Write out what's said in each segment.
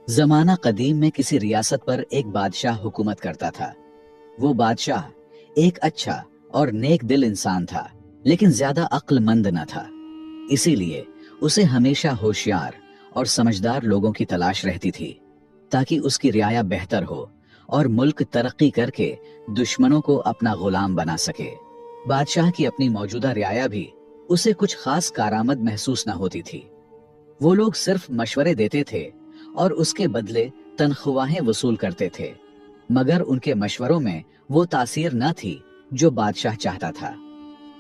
जमाना कदीम में किसी रियासत पर एक बादशाह हुकूमत करता था। वो बादशाह एक अच्छा और नेक दिल इंसान था, लेकिन ज्यादा अक्लमंद न था। इसीलिए उसे हमेशा होशियार और समझदार लोगों की तलाश रहती थी, ताकि उसकी रियाया बेहतर हो और मुल्क तरक्की करके दुश्मनों को अपना गुलाम बना सके। बादशाह की अपनी मौजूदा रियाया भी उसे कुछ खास कारामद महसूस न होती थी। वो लोग सिर्फ मशवरे देते थे और उसके बदले तनख्वाहें वसूल करते थे, मगर उनके मशवरों में वो तासीर न थी जो बादशाह चाहता था।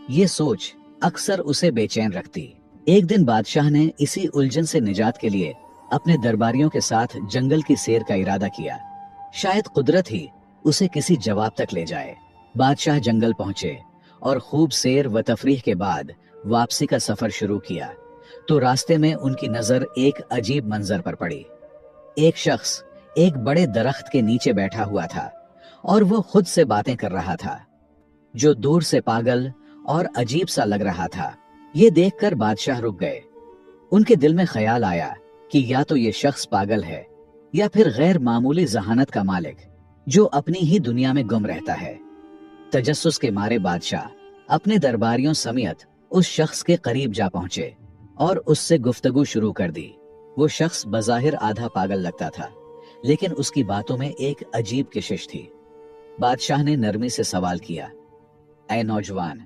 ये सोच अक्सर उसे बेचैन रखती। एक दिन बादशाह ने इसी उलझन से निजात के लिए अपने दरबारियों के साथ जंगल की सैर का इरादा किया। शायद कुदरत ही उसे किसी जवाब तक ले जाए। बादशाह जंगल पहुंचे और खूब सैर व तफरीह के बाद वापसी का सफर शुरू किया, तो रास्ते में उनकी नजर एक अजीब मंजर पर पड़ी। एक शख्स एक बड़े दरख्त के नीचे बैठा हुआ था और वो खुद से बातें कर रहा था, जो दूर से पागल और अजीब सा लग रहा था। ये देखकर बादशाह रुक गए। उनके दिल में ख्याल आया कि या तो ये शख्स पागल है या फिर गैर मामूली जहानत का मालिक, जो अपनी ही दुनिया में गुम रहता है। तजस्सुस के मारे बादशाह अपने दरबारियों समेत उस शख्स के करीब जा पहुंचे और उससे गुफ्तगू शुरू कर दी। वो शख्स बज़ाहिर आधा पागल लगता था, लेकिन उसकी बातों में एक अजीब कशिश थी। बादशाह ने नरमी से सवाल किया, ऐ नौजवान,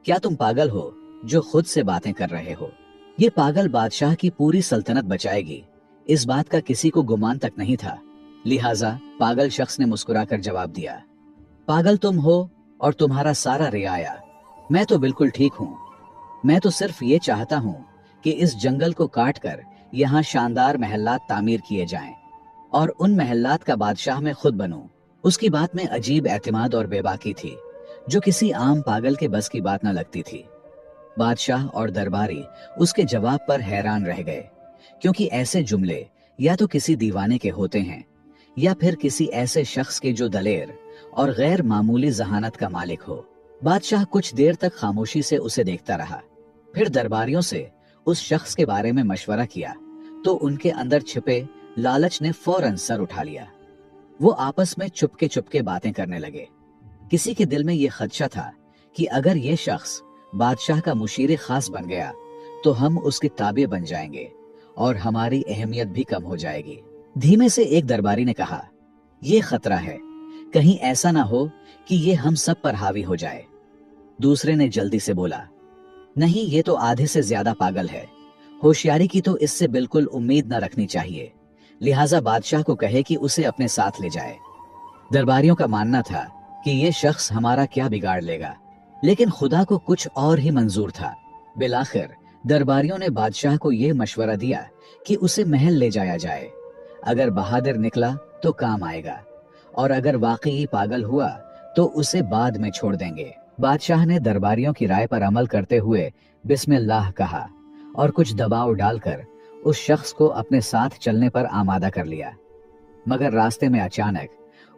क्या तुम पागल हो जो खुद से बातें कर रहे हो? ये पागल बादशाह की पूरी सल्तनत बचाएगी, इस बात का किसी को गुमान तक नहीं था। लिहाजा पागल शख्स ने मुस्कुराकर जवाब दिया, पागल तुम हो और तुम्हारा सारा रियाया। मैं तो बिल्कुल ठीक हूं। मैं तो सिर्फ ये चाहता हूं कि इस जंगल को काट कर यहाँ शानदार महल्लात तामीर किए जाएं और उन महल्लात का बादशाह मैं खुद बनूं। उसकी बात में अजीब एतमाद और बेबाकी थी, जो किसी आम पागल के बस की बात न लगती थी। बादशाह और दरबारी उसके जवाब पर हैरान रह गए, क्योंकि ऐसे जुमले या तो किसी दीवाने के होते हैं या फिर किसी ऐसे शख्स के जो दलेर और गैर मामूली जहानत का मालिक हो। बादशाह कुछ देर तक खामोशी से उसे देखता रहा, फिर दरबारियों से उस शख्स के बारे में मशवरा किया, तो उनके अंदर छिपे लालच ने फौरन सर उठा लिया। वो आपस में चुपके चुपके बातें करने लगे। किसी के दिल में यह खदशा था कि अगर ये शख्स बादशाह का मुशीर खास बन गया तो हम उसके ताबे बन जाएंगे और हमारी अहमियत भी कम हो जाएगी। धीमे से एक दरबारी ने कहा, यह खतरा है, कहीं ऐसा ना हो कि ये हम सब पर हावी हो जाए। दूसरे ने जल्दी से बोला, नहीं, ये तो आधे से ज्यादा पागल है। होशियारी की तो इससे बिल्कुल उम्मीद न रखनी चाहिए। लिहाजा बादशाह को कहे कि उसे अपने साथ ले जाए। दरबारियों का मानना था कि ये शख्स हमारा क्या बिगाड़ लेगा, लेकिन खुदा को कुछ और ही मंजूर था। बिलाखिर दरबारियों ने बादशाह को यह मशवरा दिया कि उसे महल ले जाया जाए। अगर बहादुर निकला तो काम आएगा, और अगर वाकई पागल हुआ तो उसे बाद में छोड़ देंगे। बादशाह ने दरबारियों की राय पर अमल करते हुए बिस्मिल्लाह कहा और कुछ दबाव डालकर उस शख्स को अपने साथ चलने पर आमादा कर लिया। मगर रास्ते में अचानक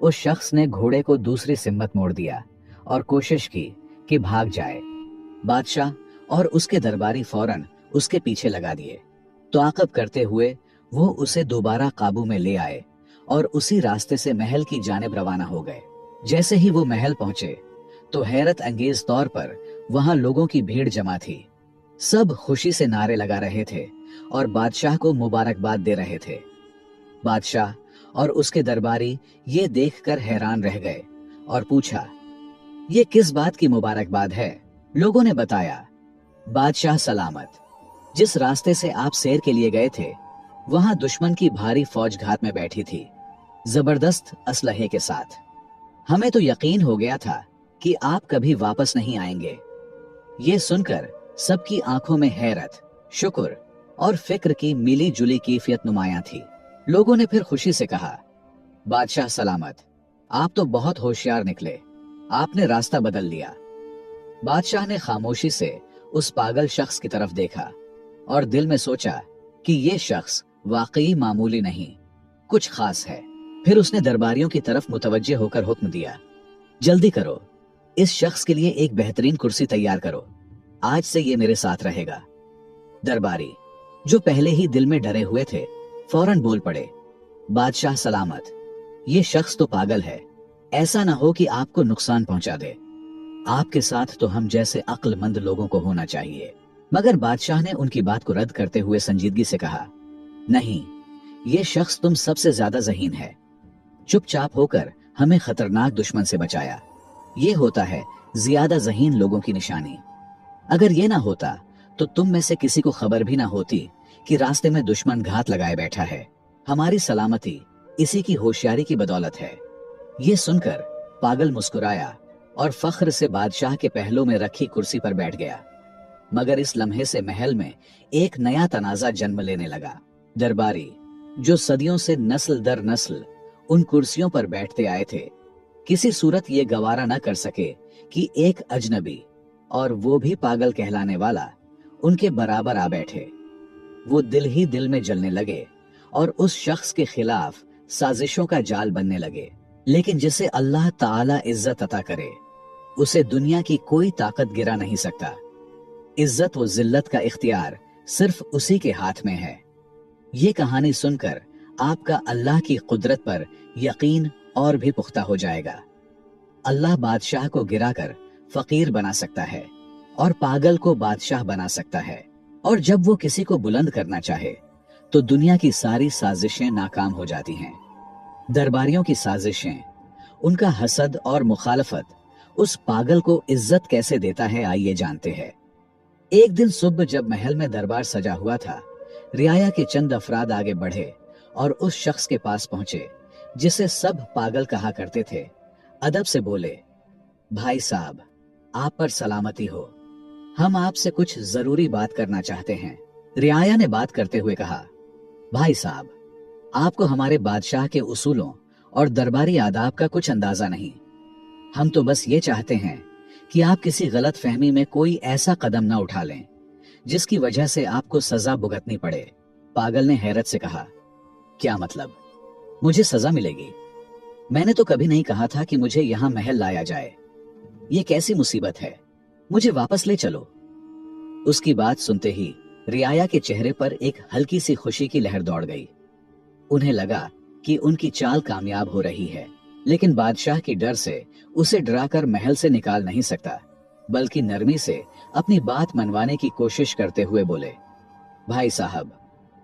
उस शख्स ने घोड़े को दूसरी सिम्मत मोड़ दिया और कोशिश की कि भाग जाए। बादशाह और उसके दरबारी फौरन उसके पीछे लगा दिए। ताक़ब करते हुए वो उसे दोबारा काबू में ले आए और उसी रास्ते से महल की जानिब रवाना हो गए। जैसे ही वो महल पहुंचे तो हैरत अंगेज तौर पर वहां लोगों की भीड़ जमा थी। सब खुशी से नारे लगा रहे थे और बादशाह को मुबारकबाद दे रहे थे। बादशाह और उसके दरबारी ये देखकर हैरान रह गए और पूछा, ये किस बात की मुबारकबाद है? लोगों ने बताया, बादशाह सलामत, जिस रास्ते से आप सैर के लिए गए थे वहां दुश्मन की भारी फौज घात में बैठी थी, जबरदस्त असलहे के साथ। हमें तो यकीन हो गया था कि आप कभी वापस नहीं आएंगे। ये सुनकर सबकी आंखों में हैरत, शुक्र और फिक्र की मिली जुली कैफियत नुमायां थी। लोगों ने फिर खुशी से कहा, बादशाह सलामत, आप तो बहुत होशियार निकले, आपने रास्ता बदल लिया। बादशाह ने खामोशी से उस पागल शख्स की तरफ देखा और दिल में सोचा कि ये शख्स वाकई मामूली नहीं, कुछ खास है। फिर उसने दरबारियों की तरफ मुतवज्जे होकर हुक्म दिया, जल्दी करो, इस शख्स के लिए एक बेहतरीन कुर्सी तैयार करो, आज से ये मेरे साथ रहेगा। दरबारी, जो पहले ही दिल में डरे हुए थे, फौरन बोल पड़े, बादशाह सलामत, ये शख्स तो पागल है, ऐसा ना हो कि आपको नुकसान पहुंचा दे। आपके साथ तो हम जैसे अक्लमंद लोगों को होना चाहिए। मगर बादशाह ने उनकी बात को रद्द करते हुए संजीदगी से कहा, नहीं, ये शख्स तुम सबसे ज्यादा ज़हीन है। चुपचाप होकर हमें खतरनाक दुश्मन से बचाया। ये होता है ज्यादा ज़हीन लोगों की निशानी। अगर ये ना होता तो तुम में से किसी को खबर भी ना होती कि रास्ते में दुश्मन घात लगाए बैठा है। हमारी सलामती इसी की होशियारी की बदौलत है। ये सुनकर पागल मुस्कुराया और फख्र से बादशाह के पहलू में रखी कुर्सी पर बैठ गया। मगर इस लम्हे से महल में एक नया तनाजा जन्म लेने लगा। दरबारी जो सदियों से नस्ल दर नस्ल उन कुर्सियों पर बैठते आए थे, किसी सूरत ये गवारा न कर सके कि एक अजनबी, और वो भी पागल कहलाने वाला, उनके बराबर आ बैठे। वो दिल ही दिल में जलने लगे और उस शख्स के खिलाफ साजिशों का जाल बनने लगे। लेकिन जिसे अल्लाह ताला इज्जत अता करे, उसे दुनिया की कोई ताकत गिरा नहीं सकता। इज्जत व जिल्लत का इख्तियार सिर्फ उसी के हाथ में है। ये कहानी सुनकर आपका अल्लाह की कुदरत पर यकीन और भी पुख्ता हो जाएगा। अल्लाह बादशाह को गिराकर फकीर बना सकता है और पागल को बादशाह बना सकता है। और जब वो किसी को बुलंद करना चाहे तो दुनिया की सारी साजिशें नाकाम हो जाती हैं। दरबारियों की साजिशें, उनका हसद और मुखालफत उस पागल को इज्जत कैसे देता है, आइए जानते हैं। एक दिन सुबह जब महल में दरबार सजा हुआ था, रियाया के चंद अफराद आगे बढ़े और उस शख्स के पास पहुंचे जिसे सब पागल कहा करते थे। अदब से बोले, भाई साहब, आप पर सलामती हो, हम आपसे कुछ जरूरी बात करना चाहते हैं। रियाया ने बात करते हुए कहा, भाई साहब, आपको हमारे बादशाह के उसूलों और दरबारी आदाब का कुछ अंदाजा नहीं। हम तो बस ये चाहते हैं कि आप किसी गलत फहमी में कोई ऐसा कदम ना उठा लें जिसकी वजह से आपको सजा भुगतनी पड़े। पागल ने हैरत से कहा, क्या मतलब, मुझे सजा मिलेगी? मैंने तो कभी नहीं कहा था कि मुझे यहां महल लाया जाए। ये कैसी मुसीबत है, मुझे वापस ले चलो। उसकी बात सुनते ही रियाया के चेहरे पर एक हल्की सी खुशी की लहर दौड़ गई। उन्हें लगा कि उनकी चाल कामयाब हो रही है, लेकिन बादशाह के डर से उसे डराकर महल से निकाल नहीं सकता, बल्कि नरमी से अपनी बात मनवाने की कोशिश करते हुए बोले, भाई साहब,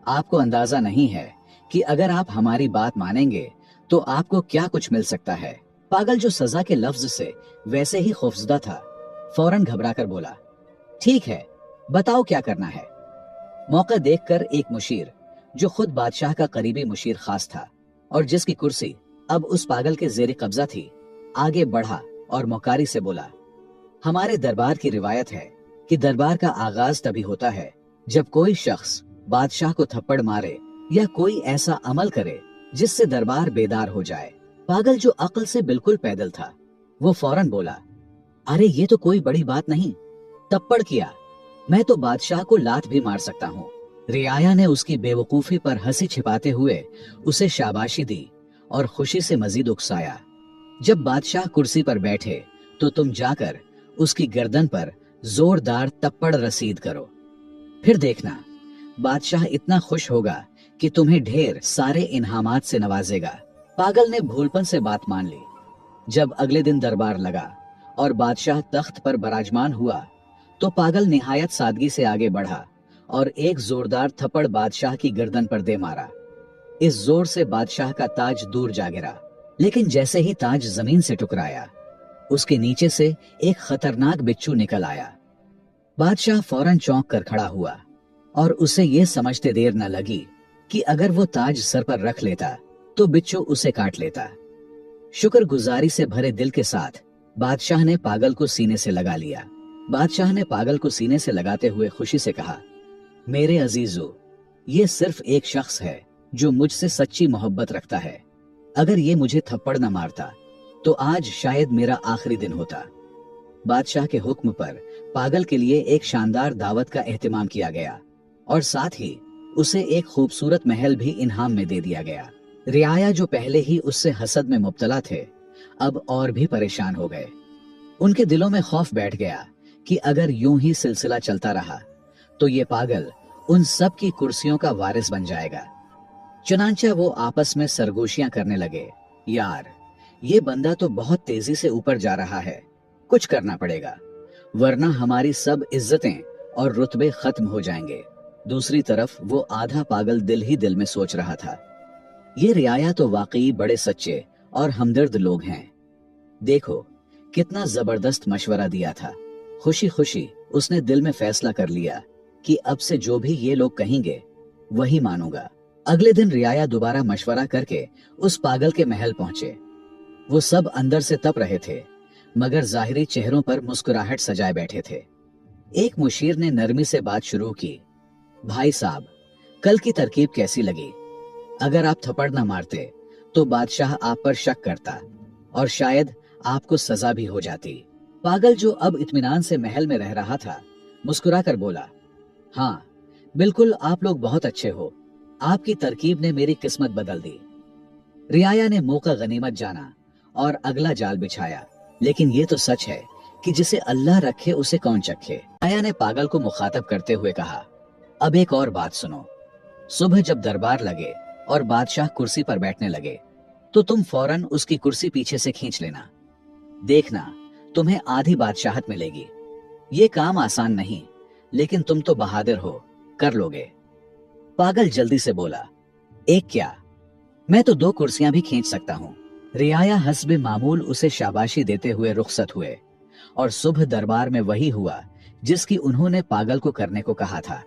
आपको अंदाजा नहीं है कि अगर आप हमारी बात मानेंगे तो आपको क्या कुछ मिल सकता है। पागल जो सजा के लफ्ज से वैसे ही खौफजदा था, फौरन घबराकर बोला, ठीक है, बताओ क्या करना है। मौका देखकर एक मुशीर, जो खुद बादशाह का करीबी मुशीर खास था और जिसकी कुर्सी अब उस पागल के जेर कब्जा थी, आगे बढ़ा और मौकारी से बोला, हमारे दरबार की रिवायत है कि दरबार का आगाज तभी होता है जब कोई शख्स बादशाह को थप्पड़ मारे या कोई ऐसा अमल करे जिससे दरबार बेदार हो जाए। पागल जो अक्ल से बिल्कुल पैदल था, वो फौरन बोला, अरे ये तो कोई बड़ी बात नहीं, थप्पड़ किया, मैं तो बादशाह को लात भी मार सकता हूँ। रियाया ने उसकी बेवकूफी पर हंसी छिपाते हुए उसे शाबाशी दी और खुशी से मजीद उकसाया। जब बादशाह कुर्सी पर बैठे तो तुम जाकर उसकी गर्दन पर जोरदार थप्पड़ रसीद करो, फिर देखना बादशाह इतना खुश होगा कि तुम्हें ढेर सारे इनामात से नवाजेगा। पागल ने भूलपन से बात मान ली। जब अगले दिन दरबार लगा और बादशाह तख्त पर बराजमान हुआ तो पागल निहायत सादगी से आगे बढ़ा और एक जोरदार थप्पड़ बादशाह की गर्दन पर दे मारा। इस जोर से बादशाह का ताज दूर जा गिरा, लेकिन जैसे ही ताज जमीन से टकराया, उसके नीचे से एक खतरनाक बिच्छू निकल आया। बादशाह फौरन चौंक कर खड़ा हुआ और उसे यह समझते देर न लगी कि अगर वो ताज सर पर रख लेता तो बिच्छू उसे काट लेता। शुक्रगुजारी से भरे दिल के साथ बादशाह ने पागल को सीने से लगा लिया। बादशाह ने पागल को सीने से लगाते हुए खुशी से कहा, मेरे अजीजो, ये सिर्फ एक शख्स है जो मुझसे सच्ची मोहब्बत रखता है। अगर ये मुझे थप्पड़ न मारता तो आज शायद मेरा आखिरी दिन होता। बादशाह के हुक्म पर पागल के लिए एक शानदार दावत का एहतमाम किया गया और साथ ही उसे एक खूबसूरत महल भी इनाम में दे दिया गया। रियाया जो पहले ही उससे हसद में मुब्तला थे, अब और भी परेशान हो गए। उनके दिलों में खौफ बैठ गया कि अगर यूं ही सिलसिला चलता रहा तो ये पागल उन सब की कुर्सियों का वारिस बन जाएगा। चुनांचा वो आपस में सरगोशियां करने लगे, यार ये बंदा तो बहुत तेजी से ऊपर जा रहा है, कुछ करना पड़ेगा वरना हमारी सब इज्जतें और रुतबे खत्म हो जाएंगे। दूसरी तरफ वो आधा पागल दिल ही दिल में सोच रहा था, ये रियाया तो वाकई बड़े सच्चे और हमदर्द लोग हैं। देखो कितना जबरदस्त मशवरा दिया था। खुशी खुशी उसने दिल में फैसला कर लिया कि अब से जो भी ये लोग कहेंगे वही मानूंगा। अगले दिन रियाया दोबारा मशवरा करके उस पागल के महल पहुंचे। वो सब अंदर से तप रहे थे मगर जाहिरी चेहरों पर मुस्कुराहट सजाए बैठे थे। एक मुशीर ने नरमी से बात शुरू की, भाई साहब कल की तरकीब कैसी लगी? अगर आप थप्पड़ न मारते तो बादशाह आप पर शक करता और शायद आपको सजा भी हो जाती। पागल जो अब इत्मीनान से महल में रह रहा था मुस्कुराकर बोला, हाँ बिल्कुल आप लोग बहुत अच्छे हो, आपकी तरकीब ने मेरी किस्मत बदल दी। रियाया ने मौका गनीमत जाना और अगला जाल बिछाया, लेकिन ये तो सच है कि जिसे अल्लाह रखे उसे कौन चखे। रियाया ने पागल को मुखातब करते हुए कहा, अब एक और बात सुनो, सुबह जब दरबार लगे और बादशाह कुर्सी पर बैठने लगे तो तुम फौरन उसकी कुर्सी पीछे से खींच लेना। देखना तुम्हें आधी बादशाहत मिलेगी। ये काम आसान नहीं, लेकिन तुम तो बहादुर हो, कर लोगे। पागल जल्दी से बोला, एक क्या, मैं तो 2 कुर्सियां भी खींच सकता हूँ। रियाया हस्बे मामूल उसे शाबाशी देते हुए रुखसत हुए और सुबह दरबार में वही हुआ जिसकी उन्होंने पागल को करने को कहा था।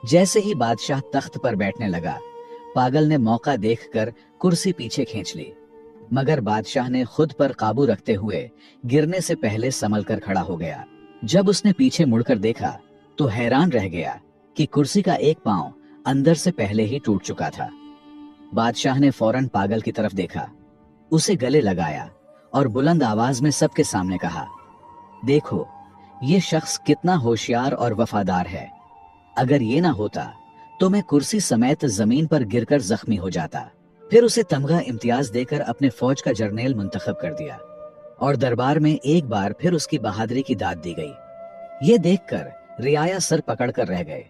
जैसे ही बादशाह तख्त पर बैठने लगा, पागल ने मौका देखकर कुर्सी पीछे खींच ली, मगर बादशाह ने खुद पर काबू रखते हुए गिरने से पहले संभल कर खड़ा हो गया। जब उसने पीछे मुड़कर देखा तो हैरान रह गया कि कुर्सी का एक पांव अंदर से पहले ही टूट चुका था। बादशाह ने फौरन पागल की तरफ देखा, उसे गले लगाया और बुलंद आवाज में सबके सामने कहा, देखो ये शख्स कितना होशियार और वफादार है। अगर ये ना होता तो मैं कुर्सी समेत जमीन पर गिरकर जख्मी हो जाता। फिर उसे तमगा इम्तियाज देकर अपने फौज का जर्नेल मुंतखब कर दिया और दरबार में एक बार फिर उसकी बहादुरी की दाद दी गई। ये देखकर रियाया सर पकड़कर रह गए।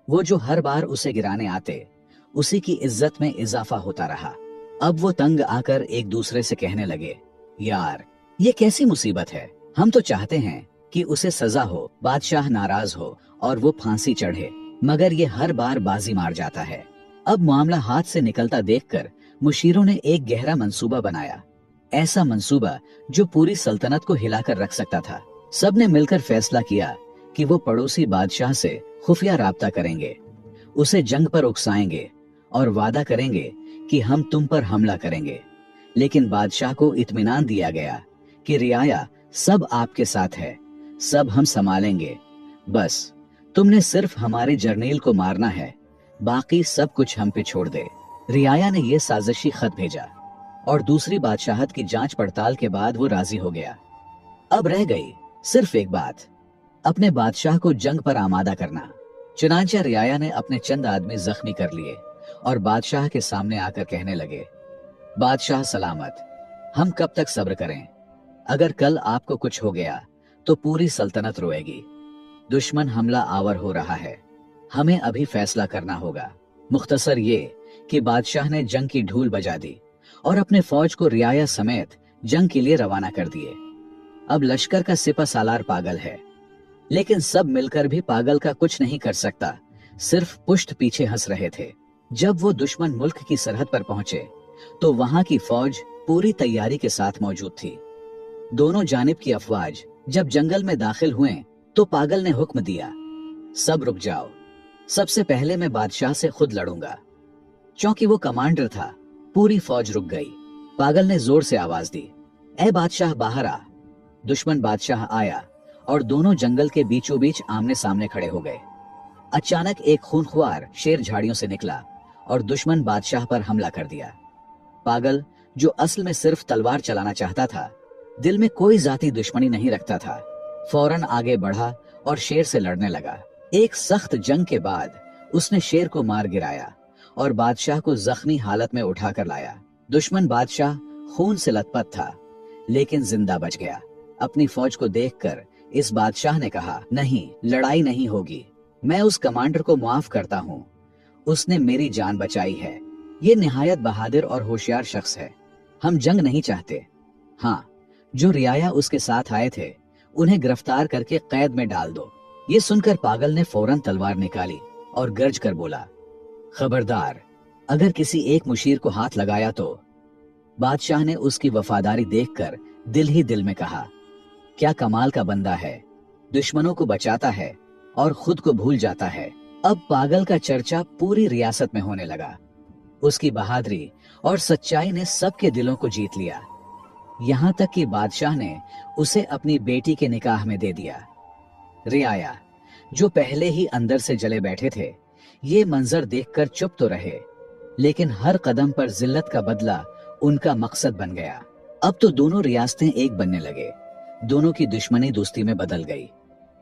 वो जो हर बार उसे गिराने आते, उसी की इज्जत में इजाफा होता रहा। अब वो तंग आकर एक दूसरे से कहने लगे, यार ये कैसी मुसीबत है, हम तो चाहते हैं कि उसे सजा हो, बादशाह नाराज हो और वो फांसी चढ़े, मगर ये हर बार बाजी मार जाता है। अब मामला हाथ से निकलता देखकर मुशीरों ने एक गहरा मंसूबा बनाया, ऐसा मंसूबा जो पूरी सल्तनत को हिलाकर रख सकता था। सबने मिलकर फैसला किया कि वो पड़ोसी बादशाह से खुफिया राब्ता करेंगे, उसे जंग पर उकसाएंगे और वादा करेंगे कि हम तुम पर हमला करेंगे। लेकिन बादशाह को इत्मीनान दिया गया कि रियाया सब आपके साथ है, सब हम संभालेंगे, बस तुमने सिर्फ हमारे जर्नेल को मारना है, बाकी सब कुछ हम पे छोड़ दे। रियाया ने यह साजिशी खत भेजा और दूसरी बादशाहत की जांच पड़ताल के बाद वो राजी हो गया। अब रह गई सिर्फ एक बात, अपने बादशाह को जंग पर आमादा करना। चुनांचा रियाया ने अपने चंद आदमी जख्मी कर लिए और बादशाह के सामने आकर कहने लगे, बादशाह सलामत, हम कब तक सब्र करें? अगर कल आपको कुछ हो गया तो पूरी सल्तनत रोएगी। दुश्मन हमला आवर हो रहा है, हमें अभी फैसला करना होगा। मुख्तसर ये कि बादशाह ने जंग की ढूल बजा दी और अपने फौज को रियाया समेत जंग के लिए रवाना कर दिए। अब लश्कर का सिपा सालार पागल है, लेकिन सब मिलकर भी पागल का कुछ नहीं कर सकता, सिर्फ पुष्ट पीछे हंस रहे थे। जब वो दुश्मन मुल्क की सरहद पर पहुंचे तो वहां की फौज पूरी तैयारी के साथ मौजूद थी। दोनों जानिब की अफवाज जब जंगल में दाखिल हुए तो पागल ने हुक्म दिया, सब रुक जाओ, सबसे पहले मैं बादशाह से खुद लड़ूंगा। क्योंकि वो कमांडर था, पूरी फौज रुक गई। पागल ने जोर से आवाज दी, ए बादशाह बाहर आ। दुश्मन बादशाह आया और दोनों जंगल के बीचों बीच आमने सामने खड़े हो गए। अचानक एक खूनख्वार शेर झाड़ियों से निकला और दुश्मन बादशाह पर हमला कर दिया। पागल जो असल में सिर्फ तलवार चलाना चाहता था, दिल में कोई जाती दुश्मनी नहीं रखता था, फौरन आगे बढ़ा और शेर से लड़ने लगा। एक सख्त जंग के बाद उसने शेर को मार गिराया और बादशाह को जख्मी हालत में उठाकर लाया। दुश्मन बादशाह खून से लथपथ था, लेकिन जिंदा बच गया। अपनी फौज को देखकर इस बादशाह ने कहा, नहीं, लड़ाई नहीं होगी, मैं उस कमांडर को माफ करता हूँ, उसने मेरी जान बचाई है, ये निहायत बहादुर और होशियार शख्स है। हम जंग नहीं चाहते। हाँ, जो रियाया उसके साथ आए थे उन्हें गिरफ्तार करके कैद में डाल दो। ये सुनकर पागल ने फौरन तलवार निकाली और गरज कर बोला, खबरदार, अगर किसी एक मुशीर को हाथ लगाया तो। बादशाह ने उसकी वफादारी देखकर दिल ही दिल में कहा, क्या कमाल का बंदा है, दुश्मनों को बचाता है और खुद को भूल जाता है। अब पागल का चर्चा पूरी रियासत में होने लगा। उसकी बहादुरी और सच्चाई ने सबके दिलों को जीत लिया। यहाँ तक कि बादशाह ने उसे अपनी बेटी के निकाह में दे दिया। रियाया, जो पहले ही अंदर से जले बैठे थे, ये मंजर देखकर चुप तो रहे, लेकिन हर कदम पर जिल्लत का बदला उनका मकसद बन गया। अब तो दोनों रियासतें एक बनने लगे। दोनों की दुश्मनी दोस्ती में बदल गई।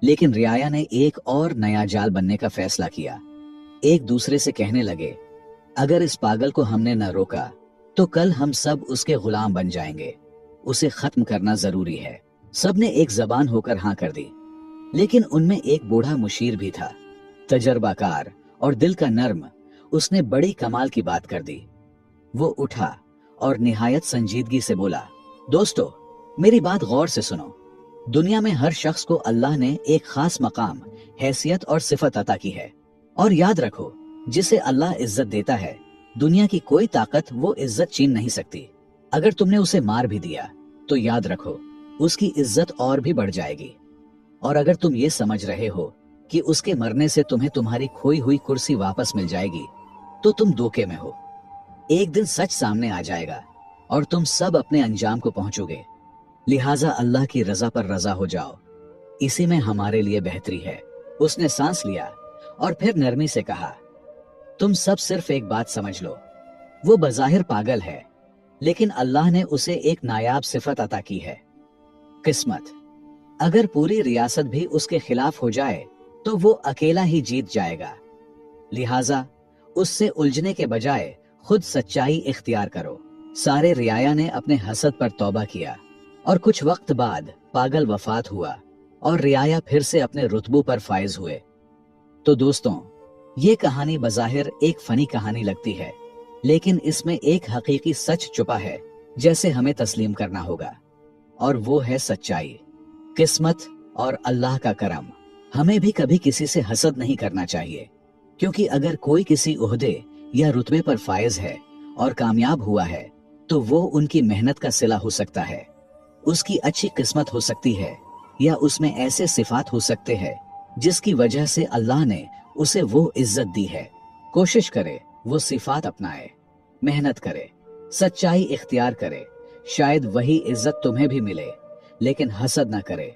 लेकिन रियाया ने एक और नया जाल बनने का फैसला किया। एक दूसरे से कहने लगे, अगर इस पागल को हमने न रोका तो कल हम सब उसके गुलाम बन जाएंगे। उसे खत्म करना जरूरी है। सबने एक जबान होकर हाँ कर दी। लेकिन उनमें एक बूढ़ा मुशीर भी था, तजर्बाकार और दिल का नर्म। उसने बड़ी कमाल की बात कर दी। वो उठा और निहायत संजीदगी से बोला, दोस्तों, मेरी बात गौर से सुनो। दुनिया में हर शख्स को अल्लाह ने एक खास मकाम, हैसियत और सिफत अता की है। और याद रखो, जिसे अल्लाह इज्जत देता है, दुनिया की कोई ताकत वो इज्जत छीन नहीं सकती। अगर तुमने उसे मार भी दिया तो याद रखो, उसकी इज्जत और भी बढ़ जाएगी। और अगर तुम ये समझ रहे हो कि उसके मरने से तुम्हें तुम्हारी खोई हुई कुर्सी वापस मिल जाएगी, तो तुम धोखे में हो। एक दिन सच सामने आ जाएगा और तुम सब अपने अंजाम को पहुंचोगे। लिहाजा अल्लाह की रजा पर रजा हो जाओ, इसी में हमारे लिए बेहतरी है। उसने सांस लिया और फिर नरमी से कहा, तुम सब सिर्फ एक बात समझ लो, वो बज़ाहिर पागल है, लेकिन अल्लाह ने उसे एक नायाब सिफत अता की है, किस्मत। अगर पूरी रियासत भी उसके खिलाफ हो जाए तो वो अकेला ही जीत जाएगा। लिहाजा उससे उलझने के बजाय खुद सच्चाई इख्तियार करो। सारे रियाया ने अपने हसद पर तौबा किया और कुछ वक्त बाद पागल वफात हुआ और रियाया फिर से अपने रुतबों पर फायज हुए। तो दोस्तों, ये कहानी बज़ाहिर एक फनी कहानी लगती है, लेकिन इसमें एक हकीकी सच छुपा है जैसे हमें तस्लीम करना होगा, और वो है सच्चाई, किस्मत और अल्लाह का करम। हमें भी कभी किसी से हसद नहीं करना चाहिए, क्योंकि अगर कोई किसी ओहदे या रुतबे पर फायज है और कामयाब हुआ है तो वो उनकी मेहनत का सिला हो सकता है, उसकी अच्छी किस्मत हो सकती है, या उसमें ऐसे सिफात हो सकते हैं जिसकी वजह से अल्लाह ने उसे वो इज्जत दी है। कोशिश करे वो सिफात अपनाए, मेहनत करे, सच्चाई इख्तियार करे, शायद वही इज्जत तुम्हें भी मिले। लेकिन हसद न करे।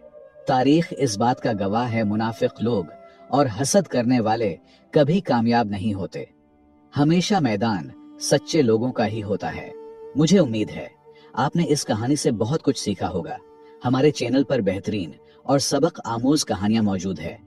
तारीख इस बात का गवाह है, मुनाफिक लोग और हसद करने वाले कभी कामयाब नहीं होते। हमेशा मैदान सच्चे लोगों का ही होता है। मुझे उम्मीद है आपने इस कहानी से बहुत कुछ सीखा होगा। हमारे चैनल पर बेहतरीन और सबक आमूज कहानियां मौजूद है।